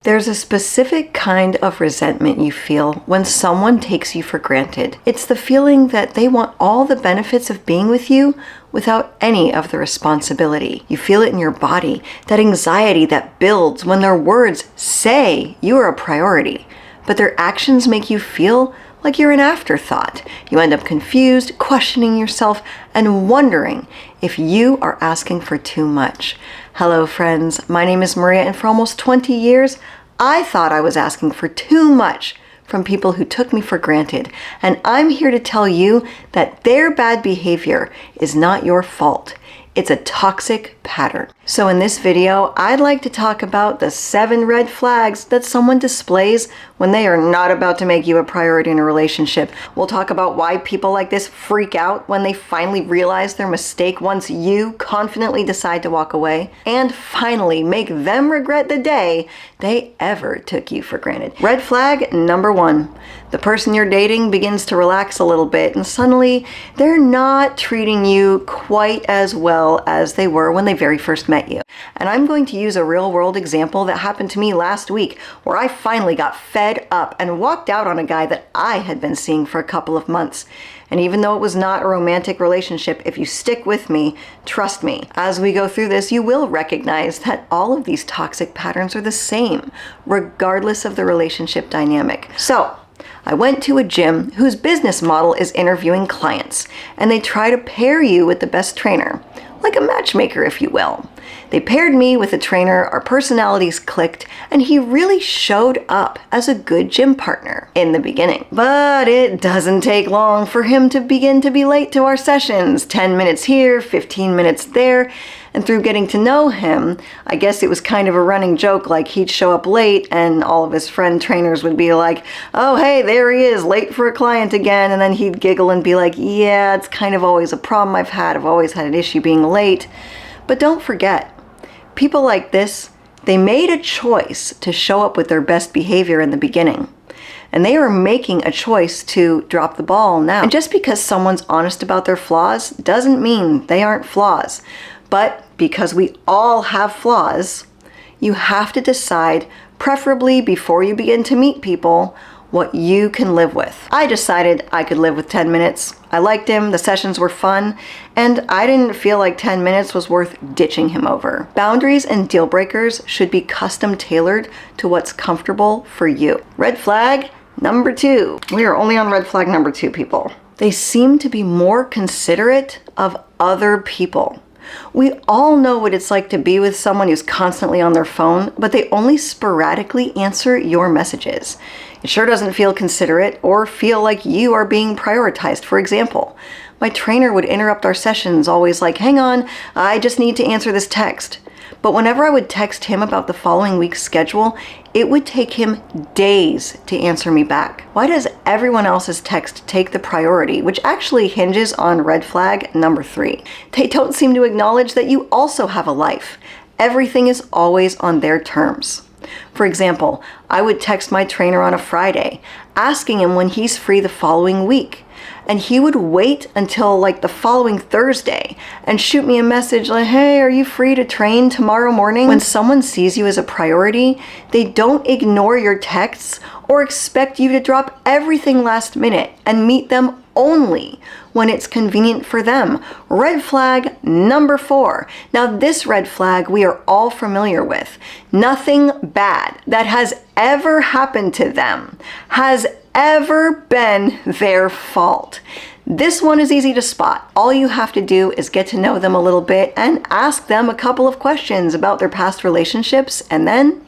There's a specific kind of resentment you feel when someone takes you for granted. It's the feeling that they want all the benefits of being with you without any of the responsibility. You feel it in your body, that anxiety that builds when their words say you are a priority, but their actions make you feel like you're an afterthought. You end up confused, questioning yourself, and wondering if you are asking for too much. Hello friends, my name is Maria, and for almost 20 years, I thought I was asking for too much from people who took me for granted. And I'm here to tell you that their bad behavior is not your fault. It's a toxic pattern. So in this video, I'd like to talk about the 7 red flags that someone displays when they are not about to make you a priority in a relationship. We'll talk about why people like this freak out when they finally realize their mistake once you confidently decide to walk away, and finally make them regret the day they ever took you for granted. Red flag number 1. The person you're dating begins to relax a little bit and suddenly they're not treating you quite as well as they were when they very first met you. And I'm going to use a real world example that happened to me last week, where I finally got fed up and walked out on a guy that I had been seeing for a couple of months. And even though it was not a romantic relationship, if you stick with me, trust me, as we go through this, you will recognize that all of these toxic patterns are the same, regardless of the relationship dynamic. So, I went to a gym whose business model is interviewing clients, and they try to pair you with the best trainer, like a matchmaker, if you will. They paired me with a trainer, our personalities clicked, and he really showed up as a good gym partner in the beginning. But it doesn't take long for him to begin to be late to our sessions. 10 minutes here, 15 minutes there. And through getting to know him, I guess it was kind of a running joke, like he'd show up late and all of his friend trainers would be like, oh, hey, there he is, late for a client again. And then he'd giggle and be like, yeah, it's kind of always a problem I've always had an issue being late. But don't forget, people like this, they made a choice to show up with their best behavior in the beginning. And they are making a choice to drop the ball now. And just because someone's honest about their flaws doesn't mean they aren't flaws. But because we all have flaws, you have to decide, preferably before you begin to meet people, what you can live with. I decided I could live with 10 minutes. I liked him, the sessions were fun, and I didn't feel like 10 minutes was worth ditching him over. Boundaries and deal breakers should be custom tailored to what's comfortable for you. Red flag number 2. We are only on red flag number 2, people. They seem to be more considerate of other people. We all know what it's like to be with someone who's constantly on their phone, but they only sporadically answer your messages. It sure doesn't feel considerate or feel like you are being prioritized. For example, my trainer would interrupt our sessions always like, hang on, I just need to answer this text. But whenever I would text him about the following week's schedule, it would take him days to answer me back. Why does everyone else's text take the priority, which actually hinges on red flag number 3? They don't seem to acknowledge that you also have a life. Everything is always on their terms. For example, I would text my trainer on a Friday, asking him when he's free the following week. And he would wait until like the following Thursday and shoot me a message like, hey, are you free to train tomorrow morning? When someone sees you as a priority, they don't ignore your texts or expect you to drop everything last minute and meet them only when it's convenient for them. Red flag number 4. Now this red flag we are all familiar with. Nothing bad that has ever happened to them has ever been their fault. This one is easy to spot. All you have to do is get to know them a little bit and ask them a couple of questions about their past relationships, and then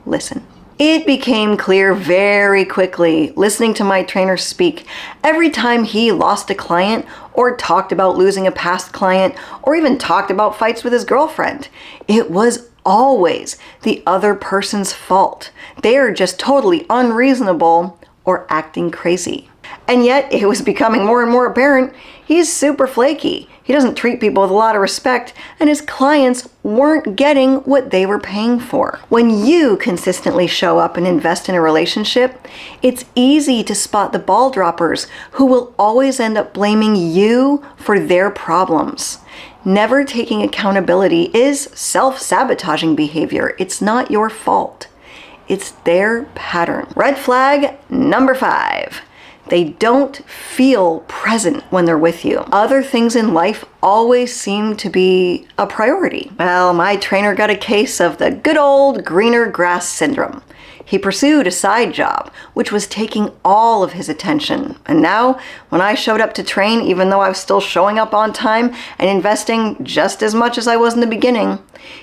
listen. It became clear very quickly, listening to my trainer speak, every time he lost a client or talked about losing a past client or even talked about fights with his girlfriend. It was always the other person's fault. They are just totally unreasonable or acting crazy. And yet it was becoming more and more apparent he's super flaky. He doesn't treat people with a lot of respect, and his clients weren't getting what they were paying for. When you consistently show up and invest in a relationship, it's easy to spot the ball droppers who will always end up blaming you for their problems. Never taking accountability is self-sabotaging behavior. It's not your fault. It's their pattern. Red flag number 5. They don't feel present when they're with you. Other things in life always seem to be a priority. Well, my trainer got a case of the good old greener grass syndrome. He pursued a side job, which was taking all of his attention. And now, when I showed up to train, even though I was still showing up on time and investing just as much as I was in the beginning,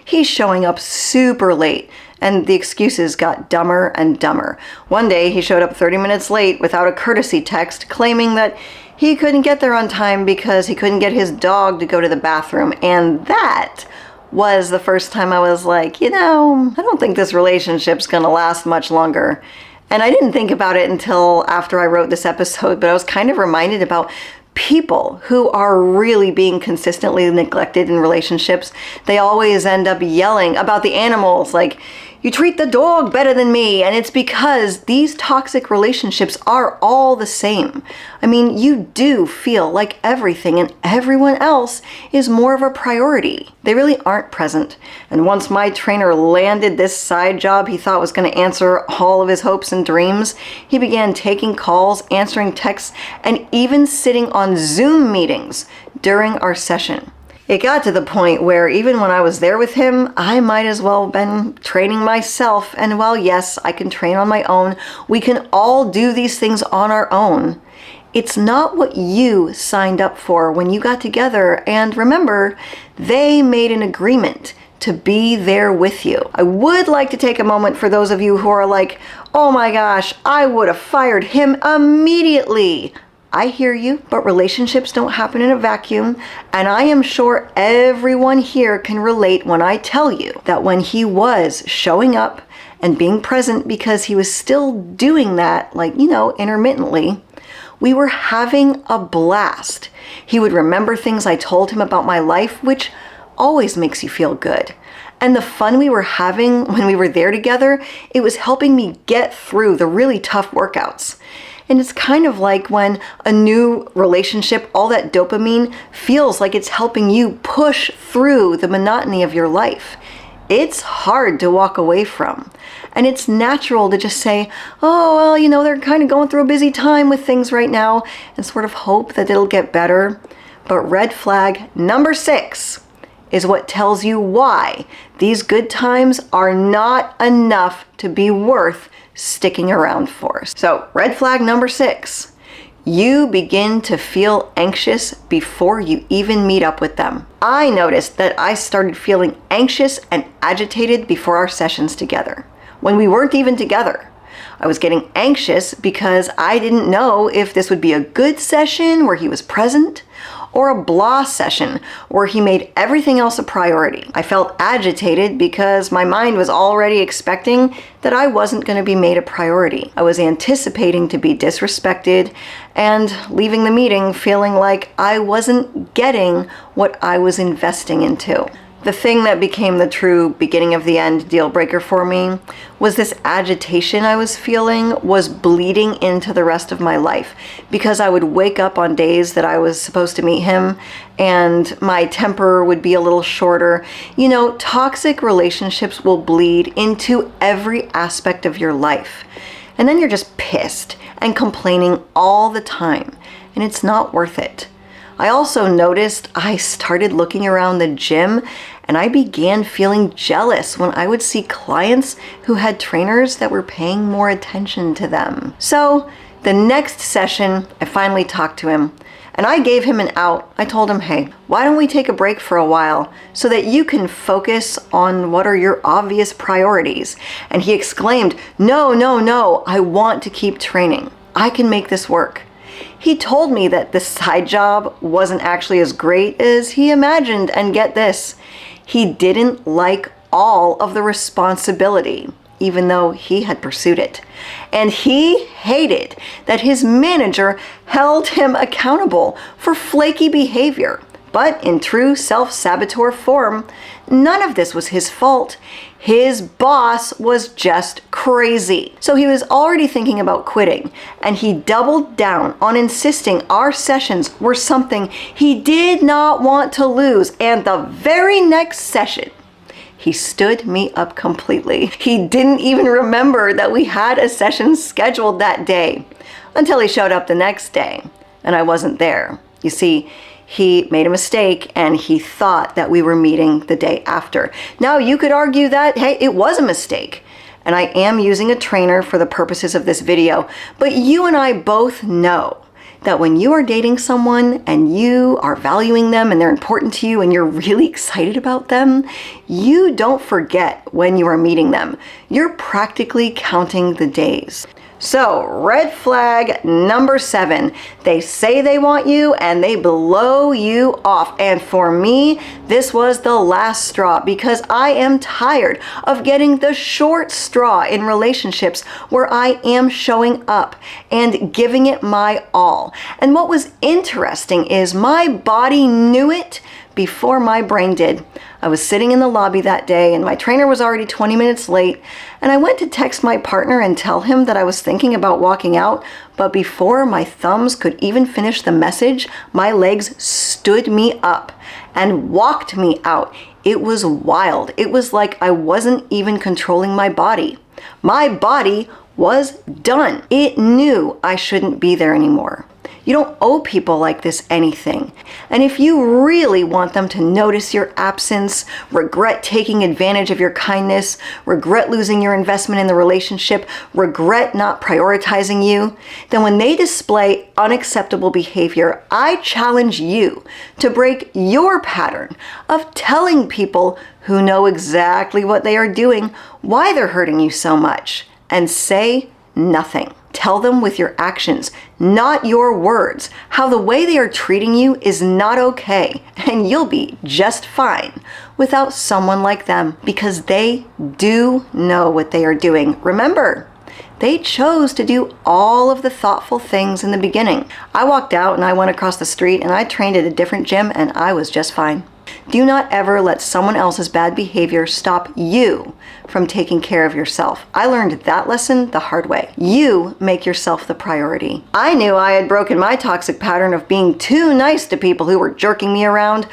he's showing up super late. And the excuses got dumber and dumber. One day, he showed up 30 minutes late without a courtesy text, claiming that he couldn't get there on time because he couldn't get his dog to go to the bathroom. And that was the first time I was like, I don't think this relationship's gonna last much longer. And I didn't think about it until after I wrote this episode, but I was kind of reminded about people who are really being consistently neglected in relationships. They always end up yelling about the animals, like, you treat the dog better than me. And it's because these toxic relationships are all the same. I mean, you do feel like everything and everyone else is more of a priority. They really aren't present. And once my trainer landed this side job he thought was going to answer all of his hopes and dreams, he began taking calls, answering texts, and even sitting on Zoom meetings during our session. It got to the point where even when I was there with him, I might as well have been training myself. And while yes, I can train on my own, we can all do these things on our own. It's not what you signed up for when you got together. And remember, they made an agreement to be there with you. I would like to take a moment for those of you who are like, oh my gosh, I would have fired him immediately. I hear you, but relationships don't happen in a vacuum, and I am sure everyone here can relate when I tell you that when he was showing up and being present because he was still doing that, intermittently, we were having a blast. He would remember things I told him about my life, which always makes you feel good. And the fun we were having when we were there together, it was helping me get through the really tough workouts. And it's kind of like when a new relationship, all that dopamine feels like it's helping you push through the monotony of your life. It's hard to walk away from. And it's natural to just say, oh, well, they're kind of going through a busy time with things right now, and sort of hope that it'll get better. But red flag number 6 is what tells you why these good times are not enough to be worth sticking around for. So red flag number 6, you begin to feel anxious before you even meet up with them. I noticed that I started feeling anxious and agitated before our sessions together, when we weren't even together. I was getting anxious because I didn't know if this would be a good session where he was present or a blah session where he made everything else a priority. I felt agitated because my mind was already expecting that I wasn't going to be made a priority. I was anticipating to be disrespected and leaving the meeting feeling like I wasn't getting what I was investing into. The thing that became the true beginning of the end deal breaker for me was this agitation I was feeling was bleeding into the rest of my life, because I would wake up on days that I was supposed to meet him and my temper would be a little shorter. Toxic relationships will bleed into every aspect of your life. And then you're just pissed and complaining all the time, and it's not worth it. I also noticed I started looking around the gym and I began feeling jealous when I would see clients who had trainers that were paying more attention to them. So the next session, I finally talked to him and I gave him an out. I told him, hey, why don't we take a break for a while so that you can focus on what are your obvious priorities? And he exclaimed, no, I want to keep training. I can make this work. He told me that the side job wasn't actually as great as he imagined, and get this, he didn't like all of the responsibility, even though he had pursued it. And he hated that his manager held him accountable for flaky behavior. But in true self-saboteur form, none of this was his fault. His boss was just crazy. So he was already thinking about quitting, and he doubled down on insisting our sessions were something he did not want to lose. And the very next session, He stood me up completely. He didn't even remember that we had a session scheduled that day until he showed up the next day and I wasn't there. You see, he made a mistake and he thought that we were meeting the day after. Now, you could argue that, hey, it was a mistake. And I am using a trainer for the purposes of this video, but you and I both know that when you are dating someone and you are valuing them and they're important to you and you're really excited about them, you don't forget when you are meeting them. You're practically counting the days. So, red flag number 7, they say they want you and they blow you off. And for me, this was the last straw because I am tired of getting the short straw in relationships where I am showing up and giving it my all. And what was interesting is my body knew it before my brain did. I was sitting in the lobby that day and my trainer was already 20 minutes late, and I went to text my partner and tell him that I was thinking about walking out, but before my thumbs could even finish the message, my legs stood me up and walked me out. It was wild. It was like I wasn't even controlling my body. My body was done. It knew I shouldn't be there anymore. You don't owe people like this anything. And if you really want them to notice your absence, regret taking advantage of your kindness, regret losing your investment in the relationship, regret not prioritizing you, then when they display unacceptable behavior, I challenge you to break your pattern of telling people who know exactly what they are doing why they're hurting you so much, and say nothing. Tell them with your actions, not your words, how the way they are treating you is not okay, and you'll be just fine without someone like them because they do know what they are doing. Remember, they chose to do all of the thoughtful things in the beginning. I walked out and I went across the street and I trained at a different gym and I was just fine. Do not ever let someone else's bad behavior stop you from taking care of yourself. I learned that lesson the hard way. You make yourself the priority. I knew I had broken my toxic pattern of being too nice to people who were jerking me around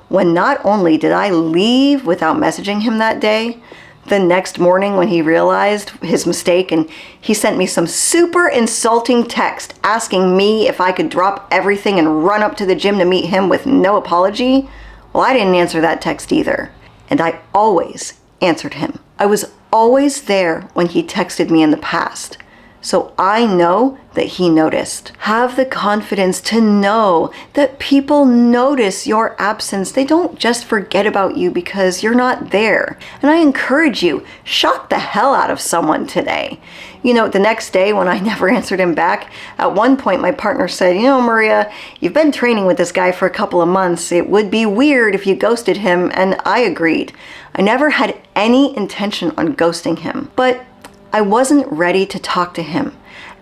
when not only did I leave without messaging him that day, the next morning when he realized his mistake and he sent me some super insulting text asking me if I could drop everything and run up to the gym to meet him with no apology. Well, I didn't answer that text either, and I always answered him. I was always there when he texted me in the past, so I know that he noticed. Have the confidence to know that people notice your absence. They don't just forget about you because you're not there. And I encourage you, shock the hell out of someone today. You know, the next day when I never answered him back, at one point my partner said, you know, Maria, you've been training with this guy for a couple of months. It would be weird if you ghosted him, and I agreed. I never had any intention on ghosting him, but I wasn't ready to talk to him.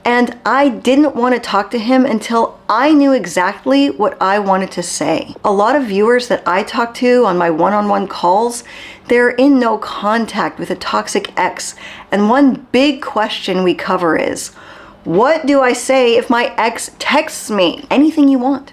And I didn't want to talk to him until I knew exactly what I wanted to say. A lot of viewers that I talk to on my one-on-one calls, they're in no contact with a toxic ex. And one big question we cover is, what do I say if my ex texts me? Anything you want.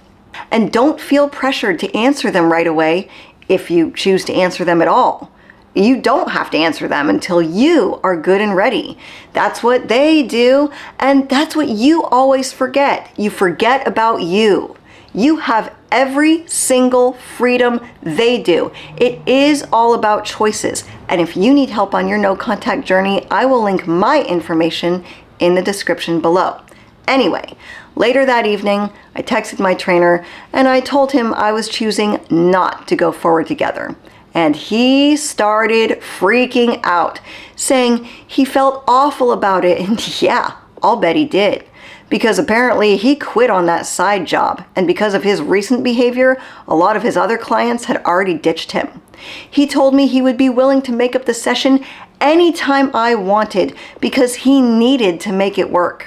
And don't feel pressured to answer them right away if you choose to answer them at all. You don't have to answer them until you are good and ready. That's what they do, and that's what you always forget. You forget about you. You have every single freedom they do. It is all about choices. And if you need help on your no contact journey, I will link my information in the description below. Anyway, later that evening, I texted my trainer and I told him I was choosing not to go forward together. And he started freaking out, saying he felt awful about it. And yeah, I'll bet he did. Because apparently he quit on that side job. And because of his recent behavior, a lot of his other clients had already ditched him. He told me he would be willing to make up the session anytime I wanted because he needed to make it work.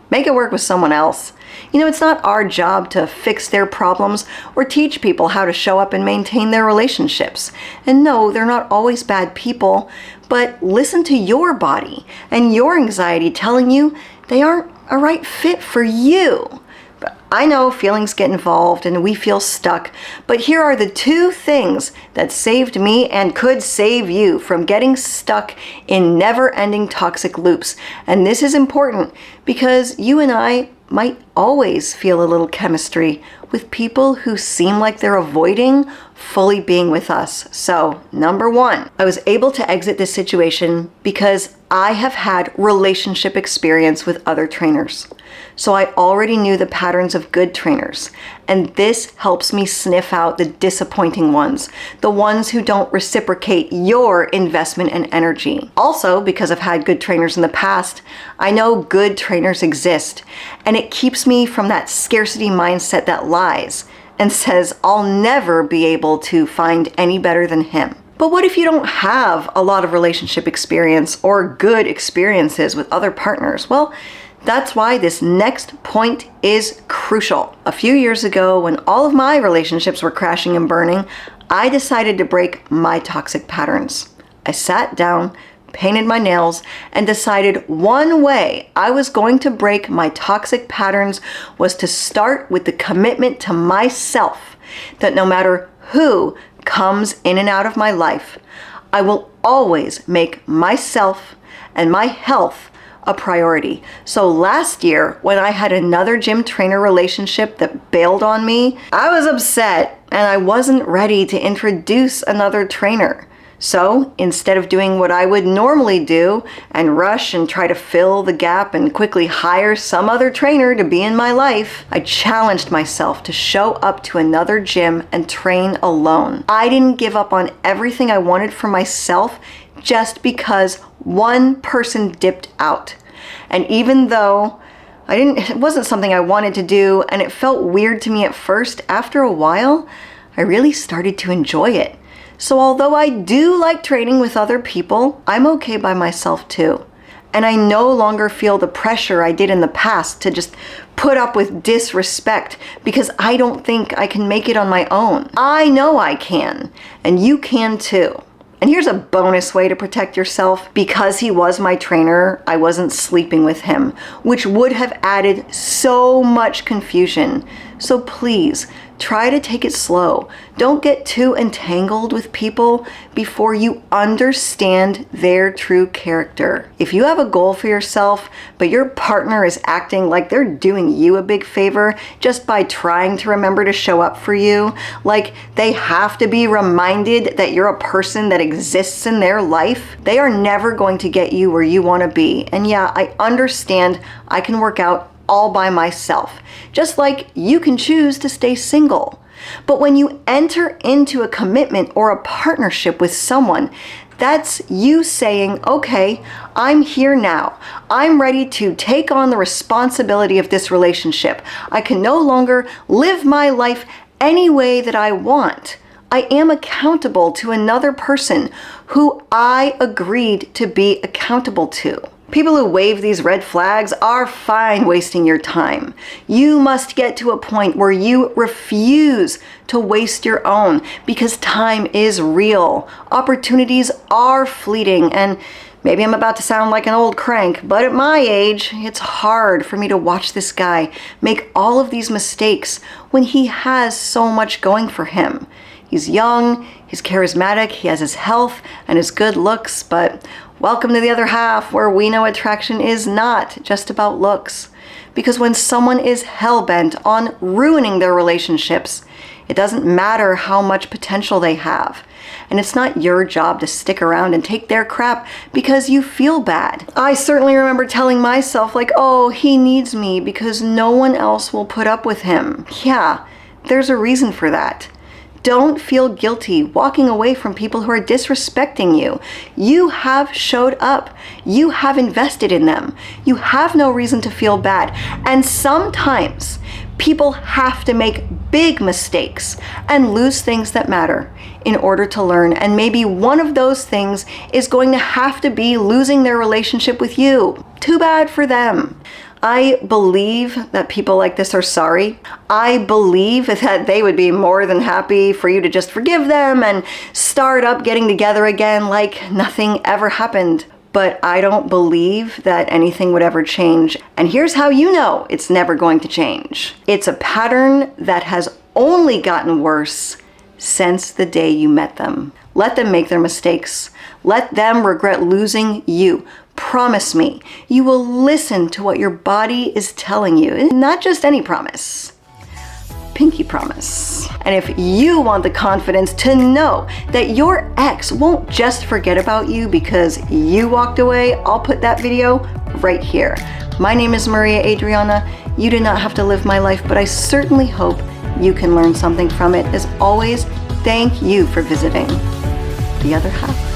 Make it work with someone else. You know, it's not our job to fix their problems or teach people how to show up and maintain their relationships. And no, they're not always bad people, but listen to your body and your anxiety telling you they aren't a right fit for you. But I know feelings get involved and we feel stuck, but here are the 2 things that saved me and could save you from getting stuck in never-ending toxic loops. And this is important because you and I might always feel a little chemistry with people who seem like they're avoiding fully being with us. So, number 1, I was able to exit this situation because I have had relationship experience with other trainers. So I already knew the patterns of good trainers, and this helps me sniff out the disappointing ones, the ones who don't reciprocate your investment and energy. Also, because I've had good trainers in the past, I know good trainers exist, and it keeps me from that scarcity mindset that lies and says I'll never be able to find any better than him. But what if you don't have a lot of relationship experience or good experiences with other partners? Well, that's why this next point is crucial. A few years ago, when all of my relationships were crashing and burning, I decided to break my toxic patterns. I sat down, painted my nails, and decided one way I was going to break my toxic patterns was to start with the commitment to myself that no matter who comes in and out of my life, I will always make myself and my health a priority. So last year, when I had another gym trainer relationship that bailed on me, I was upset and I wasn't ready to introduce another trainer. So instead of doing what I would normally do and rush and try to fill the gap and quickly hire some other trainer to be in my life, I challenged myself to show up to another gym and train alone. I didn't give up on everything I wanted for myself just because one person dipped out. And even though it wasn't something I wanted to do and it felt weird to me at first, after a while, I really started to enjoy it. So although I do like training with other people, I'm okay by myself too. And I no longer feel the pressure I did in the past to just put up with disrespect because I don't think I can make it on my own. I know I can, and you can too. And here's a bonus way to protect yourself. Because he was my trainer, I wasn't sleeping with him, which would have added so much confusion. So please, try to take it slow. Don't get too entangled with people before you understand their true character. If you have a goal for yourself, but your partner is acting like they're doing you a big favor just by trying to remember to show up for you, like they have to be reminded that you're a person that exists in their life, they are never going to get you where you want to be. And yeah, I understand I can work out all by myself, just like you can choose to stay single. But when you enter into a commitment or a partnership with someone, that's you saying, okay, I'm here now. I'm ready to take on the responsibility of this relationship. I can no longer live my life any way that I want. I am accountable to another person who I agreed to be accountable to. People who wave these red flags are fine wasting your time. You must get to a point where you refuse to waste your own because time is real. Opportunities are fleeting, and maybe I'm about to sound like an old crank, but at my age, it's hard for me to watch this guy make all of these mistakes when he has so much going for him. He's young, he's charismatic, he has his health and his good looks, but welcome to the other half, where we know attraction is not just about looks. Because when someone is hell-bent on ruining their relationships, it doesn't matter how much potential they have. And it's not your job to stick around and take their crap because you feel bad. I certainly remember telling myself like, oh, he needs me because no one else will put up with him. Yeah, there's a reason for that. Don't feel guilty walking away from people who are disrespecting you. You have showed up. You have invested in them. You have no reason to feel bad. And sometimes people have to make big mistakes and lose things that matter in order to learn. And maybe one of those things is going to have to be losing their relationship with you. Too bad for them. I believe that people like this are sorry. I believe that they would be more than happy for you to just forgive them and start up getting together again like nothing ever happened. but I don't believe that anything would ever change. And here's how you know it's never going to change. It's a pattern that has only gotten worse since the day you met them. Let them make their mistakes. Let them regret losing you. Promise me, you will listen to what your body is telling you. Not just any promise. Pinky promise. And if you want the confidence to know that your ex won't just forget about you because you walked away, I'll put that video right here. My name is Maria Adriana. You do not have to live my life, but I certainly hope you can learn something from it. As always, thank you for visiting The Other Half.